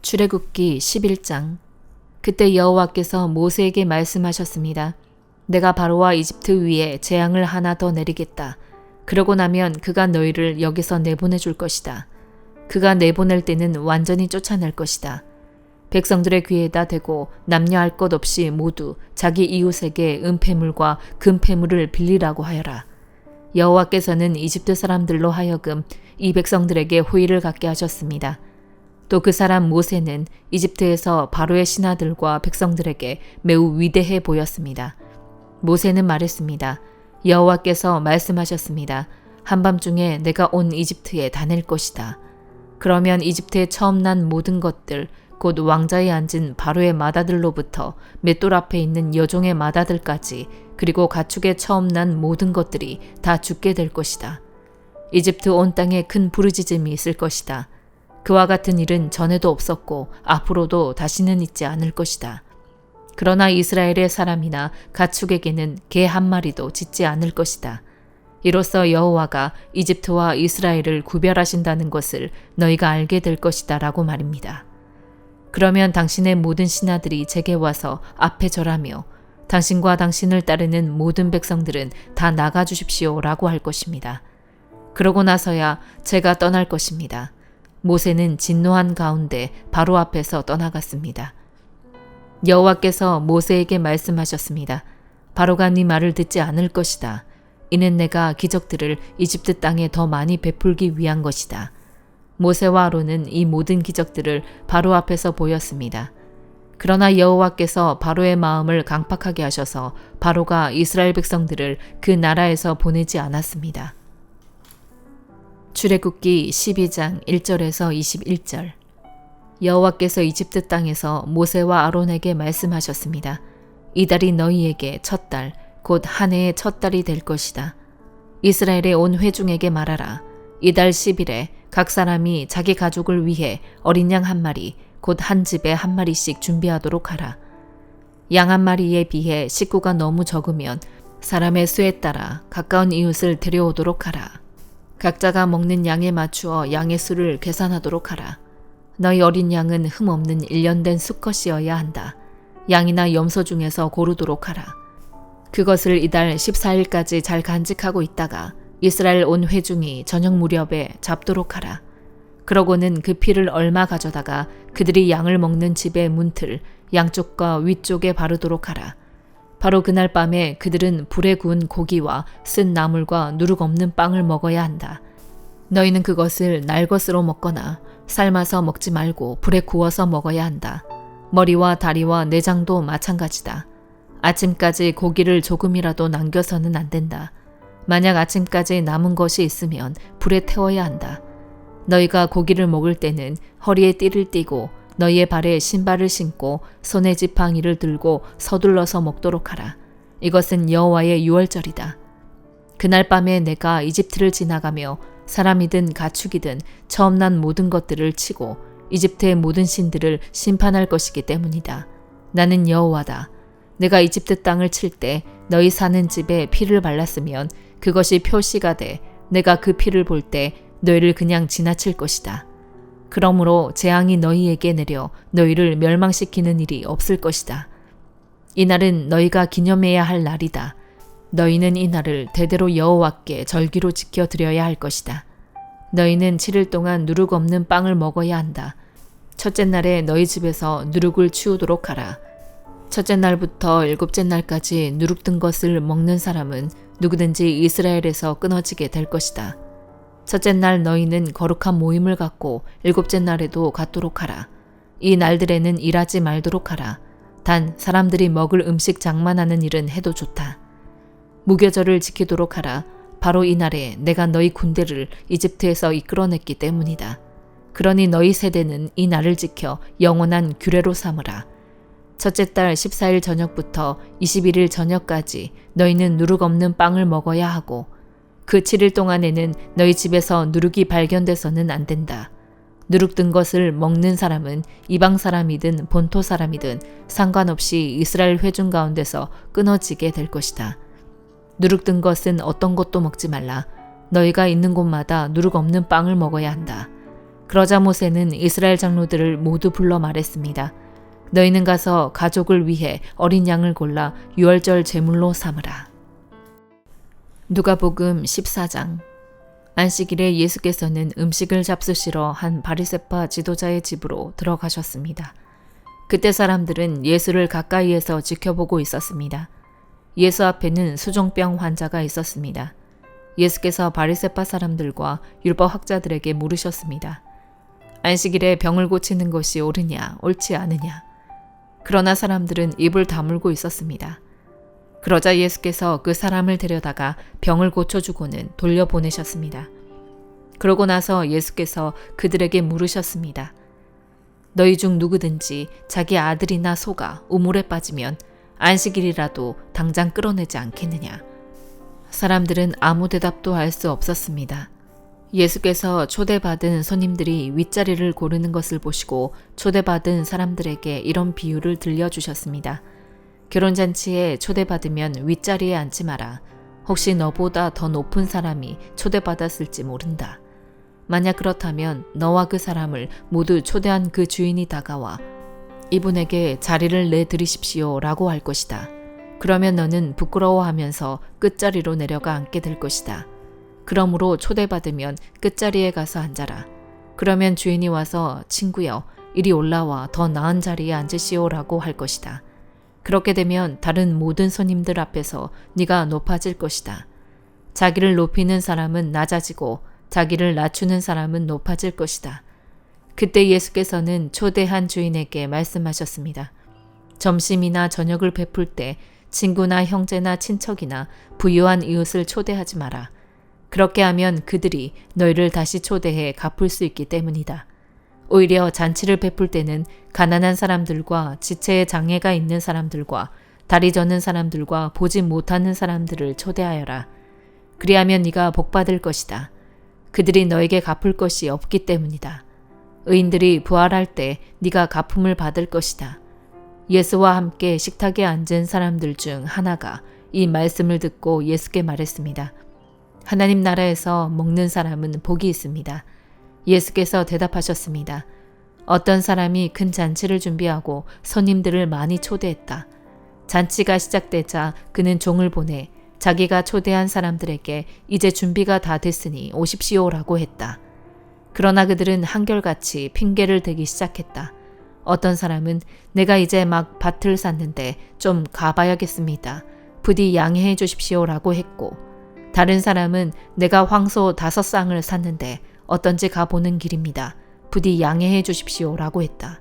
출애굽기 11장. 그때 여호와께서 모세에게 말씀하셨습니다. 내가 바로와 이집트 위에 재앙을 하나 더 내리겠다. 그러고 나면 그가 너희를 여기서 내보내줄 것이다. 그가 내보낼 때는 완전히 쫓아낼 것이다. 백성들의 귀에다 대고 남녀할 것 없이 모두 자기 이웃에게 은폐물과 금폐물을 빌리라고 하여라. 여호와께서는 이집트 사람들로 하여금 이 백성들에게 호의를 갖게 하셨습니다. 또 그 사람 모세는 이집트에서 바로의 신하들과 백성들에게 매우 위대해 보였습니다. 모세는 말했습니다. 여호와께서 말씀하셨습니다. 한밤중에 내가 온 이집트에 다닐 것이다. 그러면 이집트에 처음 난 모든 것들, 곧 왕자에 앉은 바로의 마다들로부터 맷돌 앞에 있는 여종의 마다들까지, 그리고 가축에 처음 난 모든 것들이 다 죽게 될 것이다. 이집트 온 땅에 큰 부르짖음이 있을 것이다. 그와 같은 일은 전에도 없었고 앞으로도 다시는 있지 않을 것이다. 그러나 이스라엘의 사람이나 가축에게는 개 한 마리도 짖지 않을 것이다. 이로써 여호와가 이집트와 이스라엘을 구별하신다는 것을 너희가 알게 될 것이다 라고 말입니다. 그러면 당신의 모든 신하들이 제게 와서 앞에 절하며 당신과 당신을 따르는 모든 백성들은 다 나가 주십시오 라고 할 것입니다. 그러고 나서야 제가 떠날 것입니다. 모세는 진노한 가운데 바로 앞에서 떠나갔습니다. 여호와께서 모세에게 말씀하셨습니다. 바로가 네 말을 듣지 않을 것이다. 이는 내가 기적들을 이집트 땅에 더 많이 베풀기 위한 것이다. 모세와 아론은 이 모든 기적들을 바로 앞에서 보였습니다. 그러나 여호와께서 바로의 마음을 강팍하게 하셔서 바로가 이스라엘 백성들을 그 나라에서 보내지 않았습니다. 출애굽기 12장 1절에서 21절. 여호와께서 이집트 땅에서 모세와 아론에게 말씀하셨습니다. 이 달이 너희에게 첫 달, 곧 한 해의 첫 달이 될 것이다. 이스라엘의 온 회중에게 말하라. 이 달 10일에 각 사람이 자기 가족을 위해 어린 양 한 마리, 곧 한 집에 한 마리씩 준비하도록 하라. 양 한 마리에 비해 식구가 너무 적으면 사람의 수에 따라 가까운 이웃을 데려오도록 하라. 각자가 먹는 양에 맞추어 양의 수를 계산하도록 하라. 너희 어린 양은 흠없는 1년 된 수컷이어야 한다. 양이나 염소 중에서 고르도록 하라. 그것을 이달 14일까지 잘 간직하고 있다가 이스라엘 온 회중이 저녁 무렵에 잡도록 하라. 그러고는 그 피를 얼마 가져다가 그들이 양을 먹는 집의 문틀 양쪽과 위쪽에 바르도록 하라. 바로 그날 밤에 그들은 불에 구운 고기와 쓴 나물과 누룩 없는 빵을 먹어야 한다. 너희는 그것을 날 것으로 먹거나 삶아서 먹지 말고 불에 구워서 먹어야 한다. 머리와 다리와 내장도 마찬가지다. 아침까지 고기를 조금이라도 남겨서는 안 된다. 만약 아침까지 남은 것이 있으면 불에 태워야 한다. 너희가 고기를 먹을 때는 허리에 띠를 띠고 너희의 발에 신발을 신고 손에 지팡이를 들고 서둘러서 먹도록 하라. 이것은 여호와의 유월절이다. 그날 밤에 내가 이집트를 지나가며 사람이든 가축이든 처음 난 모든 것들을 치고 이집트의 모든 신들을 심판할 것이기 때문이다. 나는 여호와다. 내가 이집트 땅을 칠 때 너희 사는 집에 피를 발랐으면 그것이 표시가 돼 내가 그 피를 볼 때 너희를 그냥 지나칠 것이다. 그러므로 재앙이 너희에게 내려 너희를 멸망시키는 일이 없을 것이다. 이 날은 너희가 기념해야 할 날이다. 너희는 이 날을 대대로 여호와께 절기로 지켜드려야 할 것이다. 너희는 7일 동안 누룩 없는 빵을 먹어야 한다. 첫째 날에 너희 집에서 누룩을 치우도록 하라. 첫째 날부터 일곱째 날까지 누룩 든 것을 먹는 사람은 누구든지 이스라엘에서 끊어지게 될 것이다. 첫째 날 너희는 거룩한 모임을 갖고 일곱째 날에도 갖도록 하라. 이 날들에는 일하지 말도록 하라. 단 사람들이 먹을 음식 장만하는 일은 해도 좋다. 무교절을 지키도록 하라. 바로 이 날에 내가 너희 군대를 이집트에서 이끌어냈기 때문이다. 그러니 너희 세대는 이 날을 지켜 영원한 규례로 삼으라. 첫째 달 14일 저녁부터 21일 저녁까지 너희는 누룩 없는 빵을 먹어야 하고 그 7일 동안에는 너희 집에서 누룩이 발견돼서는 안 된다. 누룩 든 것을 먹는 사람은 이방 사람이든 본토 사람이든 상관없이 이스라엘 회중 가운데서 끊어지게 될 것이다. 누룩 든 것은 어떤 것도 먹지 말라. 너희가 있는 곳마다 누룩 없는 빵을 먹어야 한다. 그러자 모세는 이스라엘 장로들을 모두 불러 말했습니다. 너희는 가서 가족을 위해 어린 양을 골라 유월절 제물로 삼으라. 누가복음 14장. 안식일에 예수께서는 음식을 잡수시러 한 바리새파 지도자의 집으로 들어가셨습니다. 그때 사람들은 예수를 가까이에서 지켜보고 있었습니다. 예수 앞에는 수종병 환자가 있었습니다. 예수께서 바리새파 사람들과 율법학자들에게 물으셨습니다. 안식일에 병을 고치는 것이 옳으냐, 옳지 않으냐. 그러나 사람들은 입을 다물고 있었습니다. 그러자 예수께서 그 사람을 데려다가 병을 고쳐주고는 돌려보내셨습니다. 그러고 나서 예수께서 그들에게 물으셨습니다. 너희 중 누구든지 자기 아들이나 소가 우물에 빠지면 안식일이라도 당장 끌어내지 않겠느냐. 사람들은 아무 대답도 할 수 없었습니다. 예수께서 초대받은 손님들이 윗자리를 고르는 것을 보시고 초대받은 사람들에게 이런 비유를 들려주셨습니다. 결혼잔치에 초대받으면 윗자리에 앉지 마라. 혹시 너보다 더 높은 사람이 초대받았을지 모른다. 만약 그렇다면 너와 그 사람을 모두 초대한 그 주인이 다가와 이분에게 자리를 내드리십시오 라고 할 것이다. 그러면 너는 부끄러워하면서 끝자리로 내려가 앉게 될 것이다. 그러므로 초대받으면 끝자리에 가서 앉아라. 그러면 주인이 와서 친구여 이리 올라와 더 나은 자리에 앉으시오 라고 할 것이다. 그렇게 되면 다른 모든 손님들 앞에서 네가 높아질 것이다. 자기를 높이는 사람은 낮아지고 자기를 낮추는 사람은 높아질 것이다. 그때 예수께서는 초대한 주인에게 말씀하셨습니다. 점심이나 저녁을 베풀 때 친구나 형제나 친척이나 부유한 이웃을 초대하지 마라. 그렇게 하면 그들이 너희를 다시 초대해 갚을 수 있기 때문이다. 오히려 잔치를 베풀 때는 가난한 사람들과 지체에 장애가 있는 사람들과 다리 저는 사람들과 보지 못하는 사람들을 초대하여라. 그리하면 네가 복받을 것이다. 그들이 너에게 갚을 것이 없기 때문이다. 의인들이 부활할 때 네가 갚음을 받을 것이다. 예수와 함께 식탁에 앉은 사람들 중 하나가 이 말씀을 듣고 예수께 말했습니다. 하나님 나라에서 먹는 사람은 복이 있습니다. 예수께서 대답하셨습니다. 어떤 사람이 큰 잔치를 준비하고 손님들을 많이 초대했다. 잔치가 시작되자 그는 종을 보내 자기가 초대한 사람들에게 이제 준비가 다 됐으니 오십시오라고 했다. 그러나 그들은 한결같이 핑계를 대기 시작했다. 어떤 사람은 내가 이제 막 밭을 샀는데 좀 가봐야겠습니다. 부디 양해해 주십시오라고 했고, 다른 사람은 내가 황소 5쌍을 샀는데 어떤지 가보는 길입니다. 부디 양해해 주십시오라고 했다.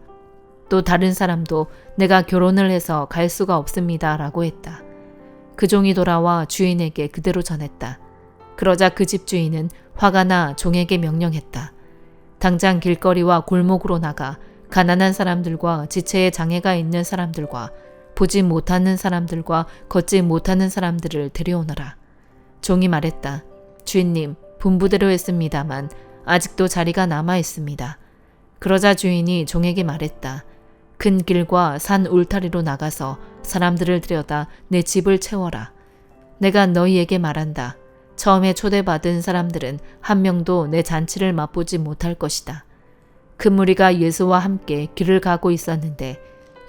또 다른 사람도 내가 결혼을 해서 갈 수가 없습니다 라고 했다. 그 종이 돌아와 주인에게 그대로 전했다. 그러자 그 집 주인은 화가 나 종에게 명령했다. 당장 길거리와 골목으로 나가 가난한 사람들과 지체에 장애가 있는 사람들과 보지 못하는 사람들과 걷지 못하는 사람들을 데려오너라. 종이 말했다. 주인님, 분부대로 했습니다만 아직도 자리가 남아 있습니다. 그러자 주인이 종에게 말했다. 큰 길과 산 울타리로 나가서 사람들을 들여다 내 집을 채워라. 내가 너희에게 말한다. 처음에 초대받은 사람들은 한 명도 내 잔치를 맛보지 못할 것이다. 그 무리가 예수와 함께 길을 가고 있었는데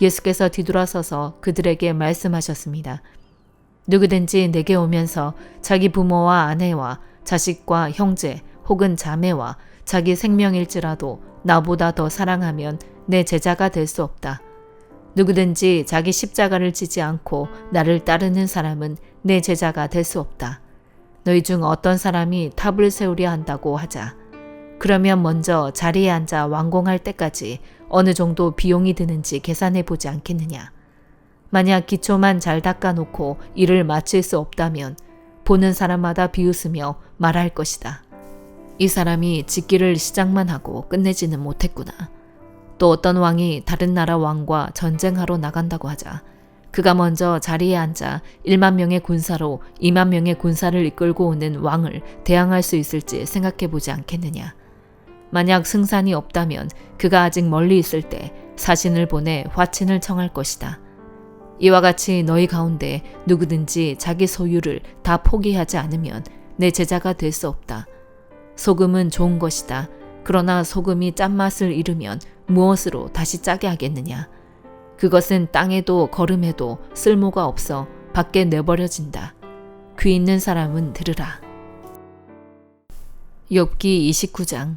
예수께서 뒤돌아서서 그들에게 말씀하셨습니다. 누구든지 내게 오면서 자기 부모와 아내와 자식과 형제 혹은 자매와 자기 생명일지라도 나보다 더 사랑하면 내 제자가 될 수 없다. 누구든지 자기 십자가를 지지 않고 나를 따르는 사람은 내 제자가 될 수 없다. 너희 중 어떤 사람이 탑을 세우려 한다고 하자. 그러면 먼저 자리에 앉아 완공할 때까지 어느 정도 비용이 드는지 계산해 보지 않겠느냐. 만약 기초만 잘 닦아놓고 일을 마칠 수 없다면 보는 사람마다 비웃으며 말할 것이다. 이 사람이 짓기를 시작만 하고 끝내지는 못했구나. 또 어떤 왕이 다른 나라 왕과 전쟁하러 나간다고 하자. 그가 먼저 자리에 앉아 1만 명의 군사로 2만 명의 군사를 이끌고 오는 왕을 대항할 수 있을지 생각해 보지 않겠느냐. 만약 승산이 없다면 그가 아직 멀리 있을 때 사신을 보내 화친을 청할 것이다. 이와 같이 너희 가운데 누구든지 자기 소유를 다 포기하지 않으면 내 제자가 될 수 없다. 소금은 좋은 것이다. 그러나 소금이 짠맛을 잃으면 무엇으로 다시 짜게 하겠느냐. 그것은 땅에도 거름에도 쓸모가 없어 밖에 내버려진다. 귀 있는 사람은 들으라. 욥기 29장.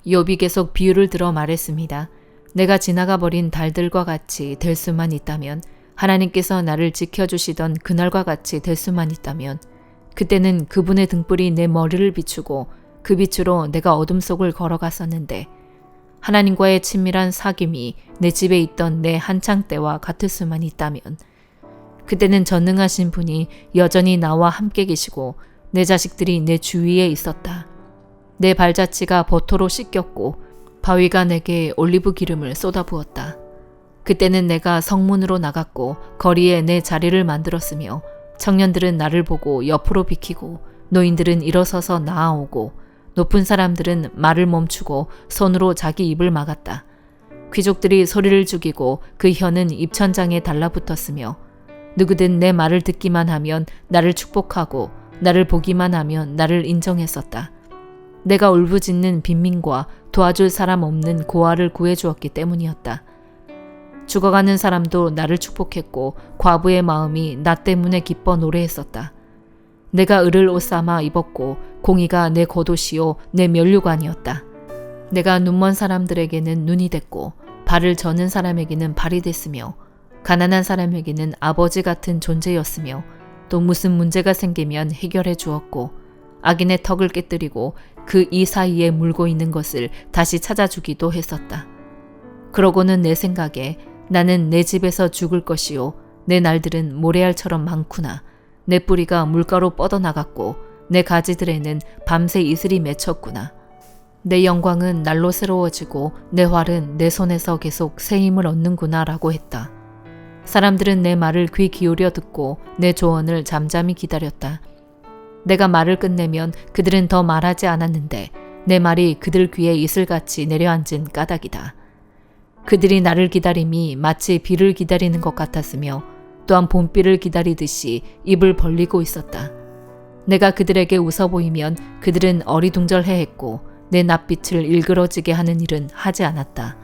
욥이 계속 비유를 들어 말했습니다. 내가 지나가 버린 달들과 같이 될 수만 있다면, 하나님께서 나를 지켜주시던 그날과 같이 될 수만 있다면, 그때는 그분의 등불이 내 머리를 비추고 그 빛으로 내가 어둠 속을 걸어갔었는데, 하나님과의 친밀한 사귐이 내 집에 있던 내 한창 때와 같을 수만 있다면, 그때는 전능하신 분이 여전히 나와 함께 계시고 내 자식들이 내 주위에 있었다. 내 발자취가 버터로 씻겼고 바위가 내게 올리브 기름을 쏟아부었다. 그때는 내가 성문으로 나갔고 거리에 내 자리를 만들었으며 청년들은 나를 보고 옆으로 비키고 노인들은 일어서서 나아오고 높은 사람들은 말을 멈추고 손으로 자기 입을 막았다. 귀족들이 소리를 죽이고 그 혀는 입천장에 달라붙었으며 누구든 내 말을 듣기만 하면 나를 축복하고 나를 보기만 하면 나를 인정했었다. 내가 울부짖는 빈민과 도와줄 사람 없는 고아를 구해주었기 때문이었다. 죽어가는 사람도 나를 축복했고 과부의 마음이 나 때문에 기뻐 노래했었다. 내가 을을 옷 삼아 입었고 공의가 내 겉옷이요 내 면류관이었다. 내가 눈먼 사람들에게는 눈이 됐고 발을 저는 사람에게는 발이 됐으며 가난한 사람에게는 아버지 같은 존재였으며 또 무슨 문제가 생기면 해결해 주었고 악인의 턱을 깨뜨리고 그 이 사이에 물고 있는 것을 다시 찾아주기도 했었다. 그러고는 내 생각에 나는 내 집에서 죽을 것이요 내 날들은 모래알처럼 많구나. 내 뿌리가 물가로 뻗어나갔고 내 가지들에는 밤새 이슬이 맺혔구나. 내 영광은 날로 새로워지고 내 활은 내 손에서 계속 새 힘을 얻는구나 라고 했다. 사람들은 내 말을 귀 기울여 듣고 내 조언을 잠잠히 기다렸다. 내가 말을 끝내면 그들은 더 말하지 않았는데 내 말이 그들 귀에 이슬같이 내려앉은 까닭이다. 그들이 나를 기다림이 마치 비를 기다리는 것 같았으며 또한 봄비를 기다리듯이 입을 벌리고 있었다. 내가 그들에게 웃어 보이면 그들은 어리둥절해했고 내 낯빛을 일그러지게 하는 일은 하지 않았다.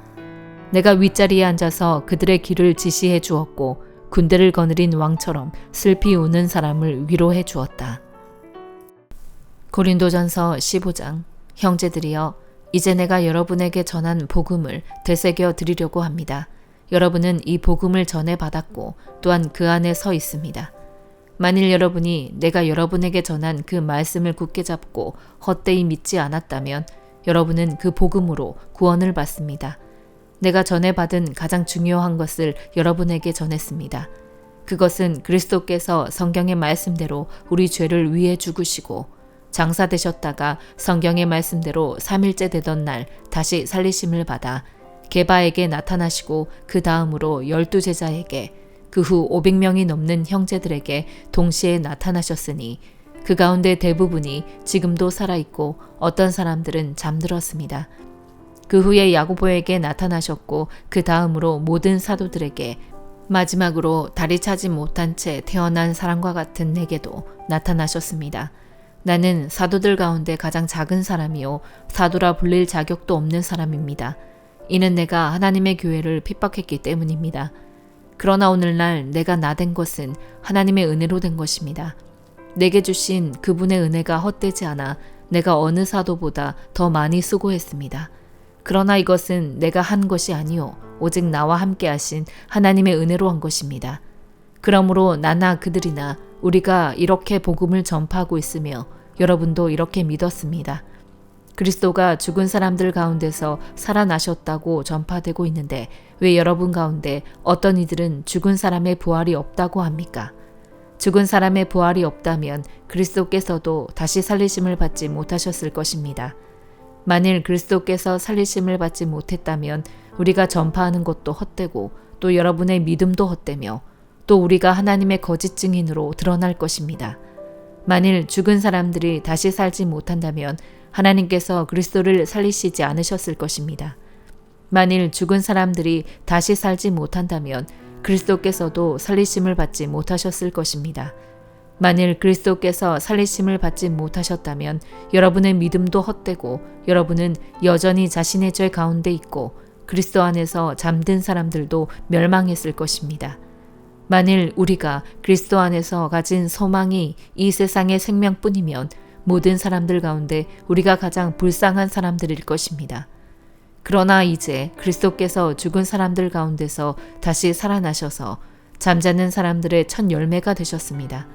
내가 윗자리에 앉아서 그들의 길을 지시해 주었고 군대를 거느린 왕처럼 슬피 우는 사람을 위로해 주었다. 고린도전서 15장. 형제들이여, 이제 내가 여러분에게 전한 복음을 되새겨 드리려고 합니다. 여러분은 이 복음을 전해 받았고 또한 그 안에 서 있습니다. 만일 여러분이 내가 여러분에게 전한 그 말씀을 굳게 잡고 헛되이 믿지 않았다면 여러분은 그 복음으로 구원을 받습니다. 내가 전해받은 가장 중요한 것을 여러분에게 전했습니다. 그것은 그리스도께서 성경의 말씀대로 우리 죄를 위해 죽으시고 장사되셨다가 성경의 말씀대로 3일째 되던 날 다시 살리심을 받아 게바에게 나타나시고 그 다음으로 12제자에게 그 후 500명이 넘는 형제들에게 동시에 나타나셨으니 그 가운데 대부분이 지금도 살아있고 어떤 사람들은 잠들었습니다. 그 후에 야고보에게 나타나셨고 그 다음으로 모든 사도들에게 마지막으로 다리 차지 못한 채 태어난 사람과 같은 내게도 나타나셨습니다. 나는 사도들 가운데 가장 작은 사람이요 사도라 불릴 자격도 없는 사람입니다. 이는 내가 하나님의 교회를 핍박했기 때문입니다. 그러나 오늘날 내가 나된 것은 하나님의 은혜로 된 것입니다. 내게 주신 그분의 은혜가 헛되지 않아 내가 어느 사도보다 더 많이 수고했습니다. 그러나 이것은 내가 한 것이 아니요 오직 나와 함께 하신 하나님의 은혜로 한 것입니다. 그러므로 나나 그들이나 우리가 이렇게 복음을 전파하고 있으며 여러분도 이렇게 믿었습니다. 그리스도가 죽은 사람들 가운데서 살아나셨다고 전파되고 있는데 왜 여러분 가운데 어떤 이들은 죽은 사람의 부활이 없다고 합니까? 죽은 사람의 부활이 없다면 그리스도께서도 다시 살리심을 받지 못하셨을 것입니다. 만일 그리스도께서 살리심을 받지 못했다면 우리가 전파하는 것도 헛되고 또 여러분의 믿음도 헛되며 또 우리가 하나님의 거짓 증인으로 드러날 것입니다. 만일 죽은 사람들이 다시 살지 못한다면 하나님께서 그리스도를 살리시지 않으셨을 것입니다. 만일 죽은 사람들이 다시 살지 못한다면 그리스도께서도 살리심을 받지 못하셨을 것입니다. 만일 그리스도께서 살리심을 받지 못하셨다면 여러분의 믿음도 헛되고 여러분은 여전히 자신의 죄 가운데 있고 그리스도 안에서 잠든 사람들도 멸망했을 것입니다. 만일 우리가 그리스도 안에서 가진 소망이 이 세상의 생명뿐이면 모든 사람들 가운데 우리가 가장 불쌍한 사람들일 것입니다. 그러나 이제 그리스도께서 죽은 사람들 가운데서 다시 살아나셔서 잠자는 사람들의 첫 열매가 되셨습니다.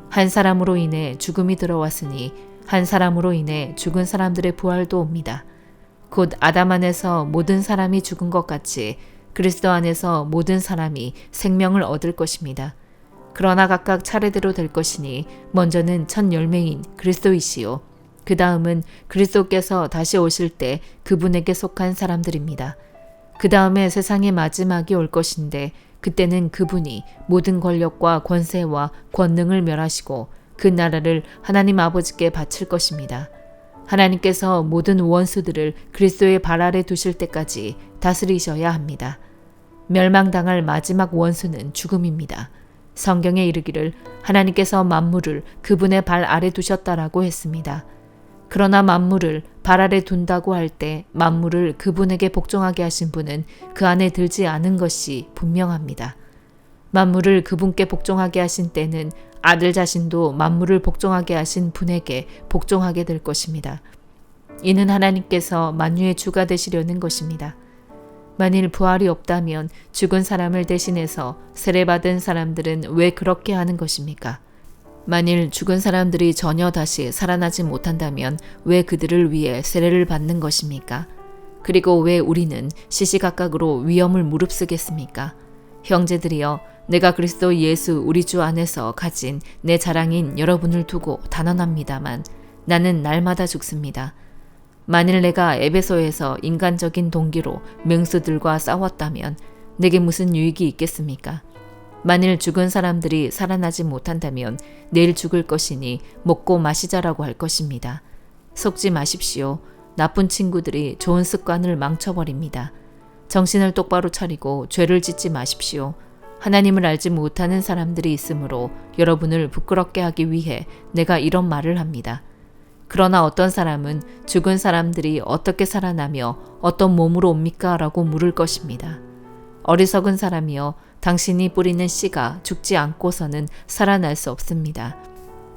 한 사람으로 인해 죽음이 들어왔으니 한 사람으로 인해 죽은 사람들의 부활도 옵니다. 곧 아담 안에서 모든 사람이 죽은 것 같이 그리스도 안에서 모든 사람이 생명을 얻을 것입니다. 그러나 각각 차례대로 될 것이니 먼저는 첫 열매인 그리스도이시요 그 다음은 그리스도께서 다시 오실 때 그분에게 속한 사람들입니다. 그 다음에 세상의 마지막이 올 것인데 그때는 그분이 모든 권력과 권세와 권능을 멸하시고 그 나라를 하나님 아버지께 바칠 것입니다. 하나님께서 모든 원수들을 그리스도의 발 아래 두실 때까지 다스리셔야 합니다. 멸망당할 마지막 원수는 죽음입니다. 성경에 이르기를 하나님께서 만물을 그분의 발 아래 두셨다라고 했습니다. 그러나 만물을 발 아래 둔다고 할 때 만물을 그분에게 복종하게 하신 분은 그 안에 들지 않은 것이 분명합니다. 만물을 그분께 복종하게 하신 때는 아들 자신도 만물을 복종하게 하신 분에게 복종하게 될 것입니다. 이는 하나님께서 만유의 주가 되시려는 것입니다. 만일 부활이 없다면 죽은 사람을 대신해서 세례받은 사람들은 왜 그렇게 하는 것입니까? 만일 죽은 사람들이 전혀 다시 살아나지 못한다면 왜 그들을 위해 세례를 받는 것입니까? 그리고 왜 우리는 시시각각으로 위험을 무릅쓰겠습니까? 형제들이여, 내가 그리스도 예수 우리 주 안에서 가진 내 자랑인 여러분을 두고 단언합니다만 나는 날마다 죽습니다. 만일 내가 에베소에서 인간적인 동기로 맹수들과 싸웠다면 내게 무슨 유익이 있겠습니까? 만일 죽은 사람들이 살아나지 못한다면 내일 죽을 것이니 먹고 마시자라고 할 것입니다. 속지 마십시오. 나쁜 친구들이 좋은 습관을 망쳐버립니다. 정신을 똑바로 차리고 죄를 짓지 마십시오. 하나님을 알지 못하는 사람들이 있으므로 여러분을 부끄럽게 하기 위해 내가 이런 말을 합니다. 그러나 어떤 사람은 죽은 사람들이 어떻게 살아나며 어떤 몸으로 옵니까? 라고 물을 것입니다. 어리석은 사람이여, 당신이 뿌리는 씨가 죽지 않고서는 살아날 수 없습니다.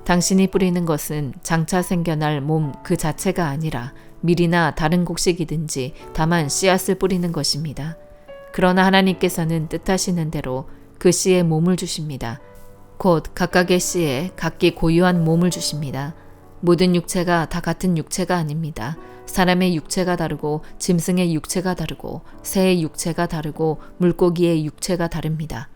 당신이 뿌리는 것은 장차 생겨날 몸 그 자체가 아니라 밀이나 다른 곡식이든지 다만 씨앗을 뿌리는 것입니다. 그러나 하나님께서는 뜻하시는 대로 그 씨에 몸을 주십니다. 곧 각각의 씨에 각기 고유한 몸을 주십니다. 모든 육체가 다 같은 육체가 아닙니다. 사람의 육체가 다르고 짐승의 육체가 다르고 새의 육체가 다르고 물고기의 육체가 다릅니다.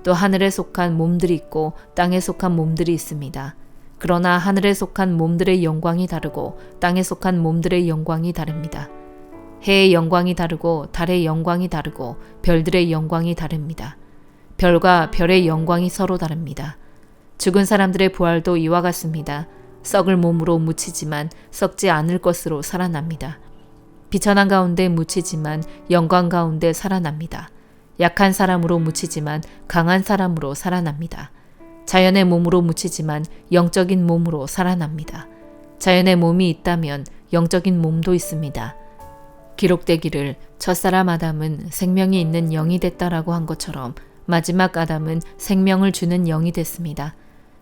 또 하늘에 속한 몸들이 있고 땅에 속한 몸들이 있습니다. 그러나 하늘에 속한 몸들의 영광이 다르고 땅에 속한 몸들의 영광이 다릅니다. 해의 영광이 다르고 달의 영광이 다르고 별들의 영광이 다릅니다. 별과 별의 영광이 서로 다릅니다. 죽은 사람들의 부활도 이와 같습니다. 썩을 몸으로 묻히지만 썩지 않을 것으로 살아납니다. 비천한 가운데 묻히지만 영광 가운데 살아납니다. 약한 사람으로 묻히지만 강한 사람으로 살아납니다. 자연의 몸으로 묻히지만 영적인 몸으로 살아납니다. 자연의 몸이 있다면 영적인 몸도 있습니다. 기록되기를 첫사람 아담은 생명이 있는 영이 됐다라고 한 것처럼 마지막 아담은 생명을 주는 영이 됐습니다.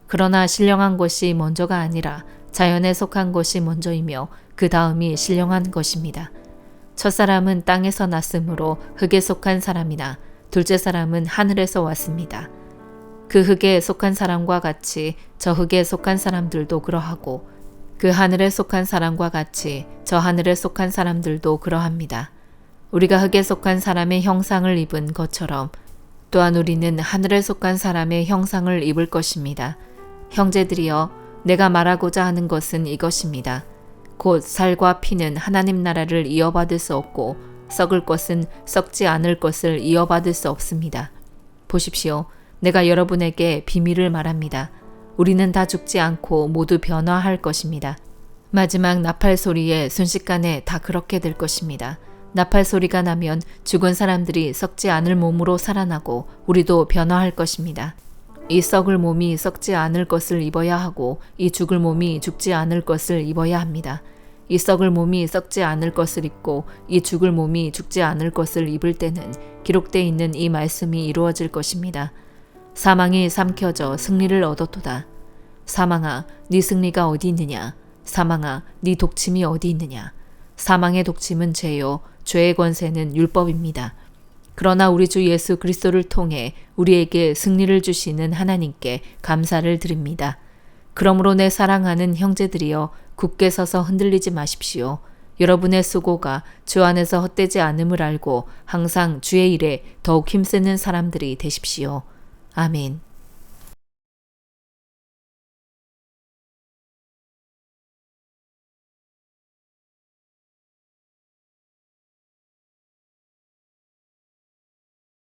그러나 신령한 것이 먼저가 아니라 자연에 속한 것이 먼저이며 그 다음이 신령한 것입니다. 첫사람은 땅에서 났으므로 흙에 속한 사람이나 둘째 사람은 하늘에서 왔습니다. 그 흙에 속한 사람과 같이 저 흙에 속한 사람들도 그러하고 그 하늘에 속한 사람과 같이 저 하늘에 속한 사람들도 그러합니다. 우리가 흙에 속한 사람의 형상을 입은 것처럼 또한 우리는 하늘에 속한 사람의 형상을 입을 것입니다. 형제들이여, 내가 말하고자 하는 것은 이것입니다. 곧 살과 피는 하나님 나라를 이어받을 수 없고 썩을 것은 썩지 않을 것을 이어받을 수 없습니다. 보십시오. 내가 여러분에게 비밀을 말합니다. 우리는 다 죽지 않고 모두 변화할 것입니다. 마지막 나팔 소리에 순식간에 다 그렇게 될 것입니다. 나팔 소리가 나면 죽은 사람들이 썩지 않을 몸으로 살아나고 우리도 변화할 것입니다. 이 썩을 몸이 썩지 않을 것을 입어야 하고 이 죽을 몸이 죽지 않을 것을 입어야 합니다. 이 썩을 몸이 썩지 않을 것을 입고 이 죽을 몸이 죽지 않을 것을 입을 때는 기록되어 있는 이 말씀이 이루어질 것입니다. 사망이 삼켜져 승리를 얻었도다. 사망아, 네 승리가 어디 있느냐? 사망아, 네 독침이 어디 있느냐? 사망의 독침은 죄요, 죄의 권세는 율법입니다. 그러나 우리 주 예수 그리스도를 통해 우리에게 승리를 주시는 하나님께 감사를 드립니다. 그러므로 내 사랑하는 형제들이여 굳게 서서 흔들리지 마십시오. 여러분의 수고가 주 안에서 헛되지 않음을 알고 항상 주의 일에 더욱 힘쓰는 사람들이 되십시오. 아멘.